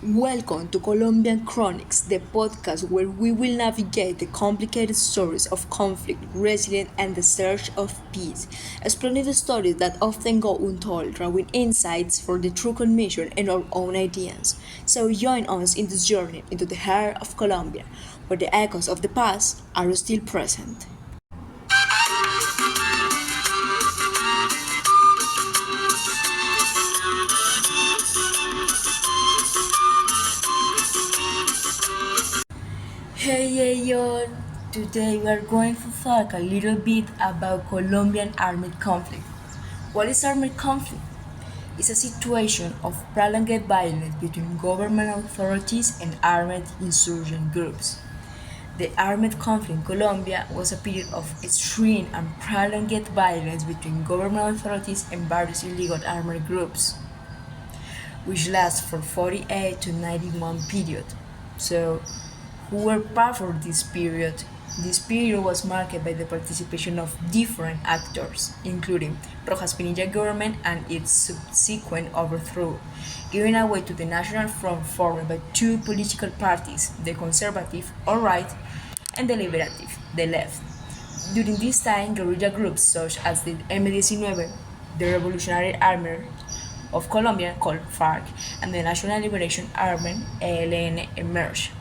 Welcome to Colombian Chronics, the podcast where we will navigate the complicated stories of conflict, resilience, and the search of peace, exploring the stories that often go untold, drawing insights for the true connection and our own ideas. So join us in this journey into the heart of Colombia, where the echoes of the past are still present. Hey y'all! Today we are going to talk a little bit about Colombian armed conflict. What is armed conflict? It's a situation of prolonged violence between government authorities and armed insurgent groups. The armed conflict in Colombia was a period of extreme and prolonged violence between government authorities and various illegal armed groups, which lasts from 48 to 91 period. So, who were part of this period? This period was marked by the participation of different actors, including Rojas Pinilla government and its subsequent overthrow, giving way to the National Front formed by two political parties, the Conservative, or right, and the Liberative, the left. During this time, guerrilla groups such as the M-19, the Revolutionary Army of Colombia called FARC, and the National Liberation Army (ELN) emerged,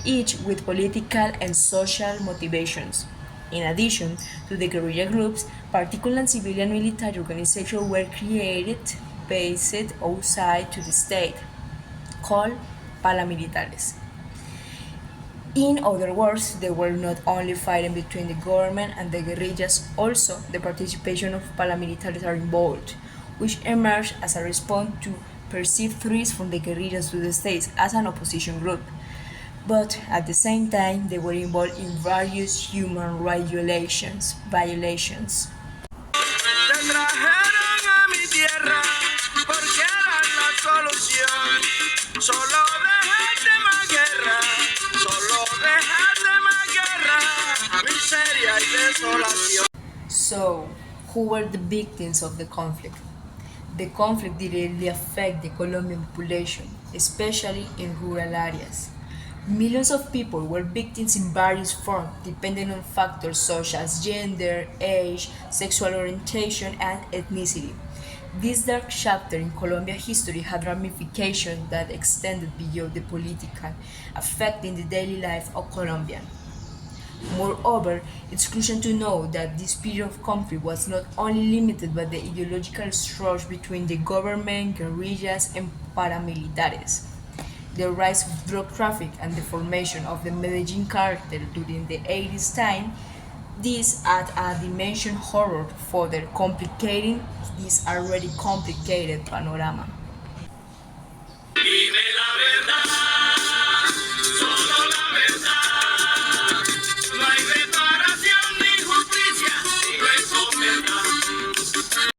each with political and social motivations. In addition to the guerrilla groups, particular and civilian military organizations were created based outside to the state, called paramilitares. In other words, they were not only fighting between the government and the guerrillas, also the participation of paramilitaries are involved, which emerged as a response to perceived threats from the guerrillas to the state as an opposition group. But at the same time, they were involved in various human rights violations. Te trajeron a mi tierra porque eran la solución. Solo dejaste más guerra, solo dejaste más guerra, miseria y desolación. So, who were the victims of the conflict? The conflict directly affected the Colombian population, especially in rural areas. Millions of people were victims in various forms, depending on factors such as gender, age, sexual orientation, and ethnicity. This dark chapter in Colombian history had ramifications that extended beyond the political, affecting the daily life of Colombians. Moreover, it's crucial to know that this period of conflict was not only limited by the ideological strife between the government, guerrillas, and paramilitares. The rise of drug traffic and the formation of the Medellin cartel during the 80s time, this add a dimension horror further complicating this already complicated panorama. Dime la verdad, solo la verdad. No hay reparación ni justicia, no es verdad.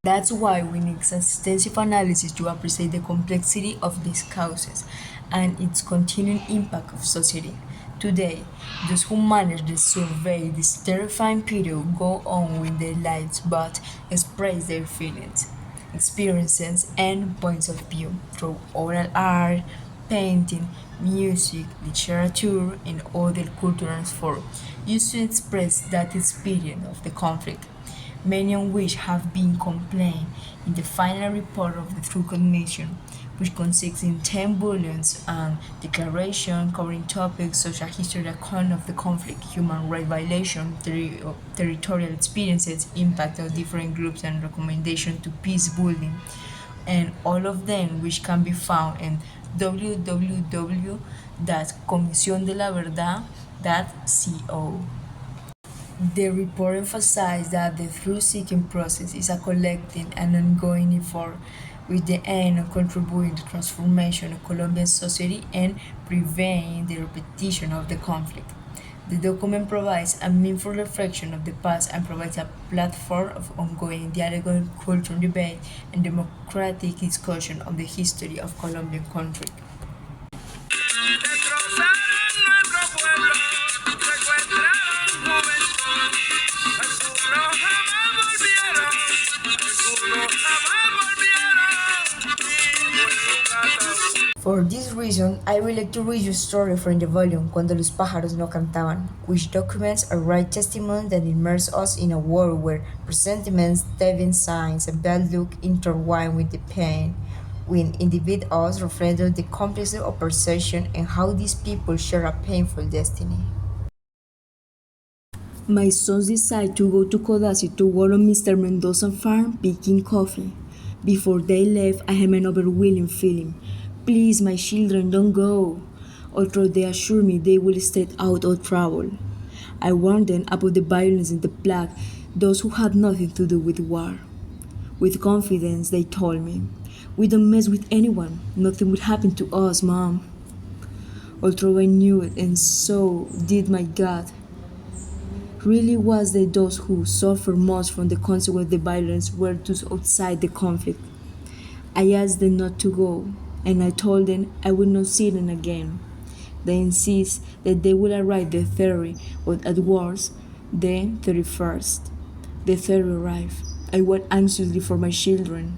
That's why we need extensive analysis to appreciate the complexity of these causes and its continuing impact of society. Today, those who manage to survey this terrifying period go on with their lives but express their feelings, experiences, and points of view through oral art, painting, music, literature, and other cultural forms used to express that experience of the conflict, many of which have been contained in the final report of the True Connection, which consists in 10 volumes and declaration covering topics such as historical account of the conflict, human rights violation, territorial experiences, impact of different groups, and recommendation to peace building, and all of them which can be found in www.comisiondelaverdad.co. The report emphasized that the truth-seeking process is a collective and ongoing effort with the aim of contributing to the transformation of Colombian society and preventing the repetition of the conflict. The document provides a meaningful reflection of the past and provides a platform of ongoing dialogue, cultural debate, and democratic discussion on the history of Colombian conflict. For this reason, I would like to read your story from the volume Cuando los pájaros no cantaban, which documents a right testimony that immerses us in a world where presentiments, divine signs, and bad luck intertwine with the pain, when individuals reflect on the complexity of perception and how these people share a painful destiny. My sons decided to go to Codazzi to work on Mr. Mendoza's farm picking coffee. Before they left, I had an overwhelming feeling. Please, my children, don't go. Although they assured me they will stay out of trouble. I warned them about the violence and the plague, those who had nothing to do with war. With confidence, they told me, we don't mess with anyone. Nothing will happen to us, Mom. Although I knew it, and so did my God, really was that those who suffered most from the consequence of the violence were those outside the conflict. I asked them not to go, and I told them I would not see them again. They insist that they will arrive the 30th, but at worst, the 31st. The 30th arrived. I wait anxiously for my children.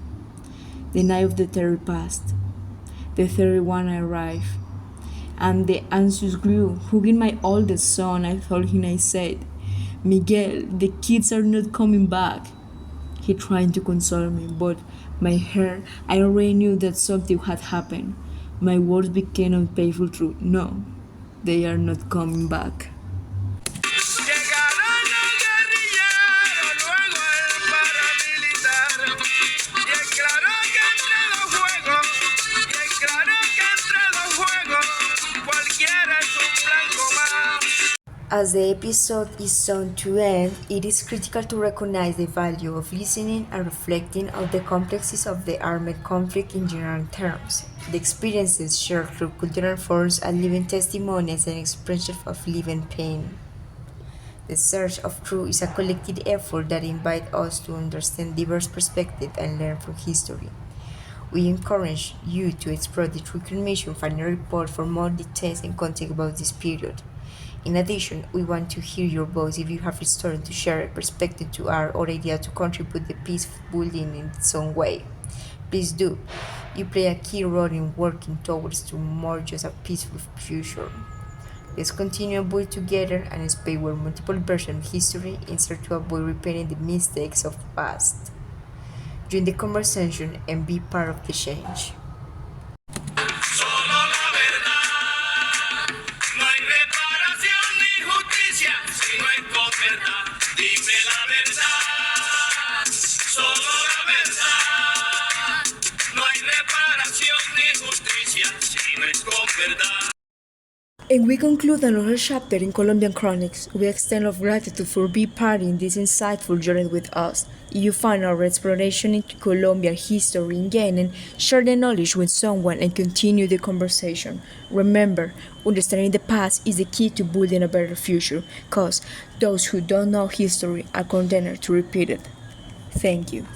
The night of the 30th passed. The 31 arrived, and the anxious grew. Hugging my oldest son, I told him, I said, Miguel, the kids are not coming back. He tried to console me, but my heart, I already knew that something had happened. My words became unpainful truth. No, they are not coming back. As the episode is soon to end, it is critical to recognize the value of listening and reflecting on the complexities of the armed conflict in general terms. The experiences shared through cultural forms are living testimonies and expressions of living pain. The search of truth is a collective effort that invites us to understand diverse perspectives and learn from history. We encourage you to explore the True Commission final report for more details and context about this period. In addition, we want to hear your voice if you have a story to share, a perspective to our or idea to contribute to peace building in some way. Please do. You play a key role in working towards to more just a peaceful future. Let's continue and build together an space where multiple versions of history insert to avoid repeating the mistakes of the past. Join the conversation and be part of the change. Dime la verdad, solo la verdad. No hay reparación ni justicia si no es con verdad. And we conclude another chapter in Colombian Chronics. We extend our gratitude for being part in this insightful journey with us. If you find our exploration into Colombian history engaging, share the knowledge with someone and continue the conversation. Remember, understanding the past is the key to building a better future, because those who don't know history are condemned to repeat it. Thank you.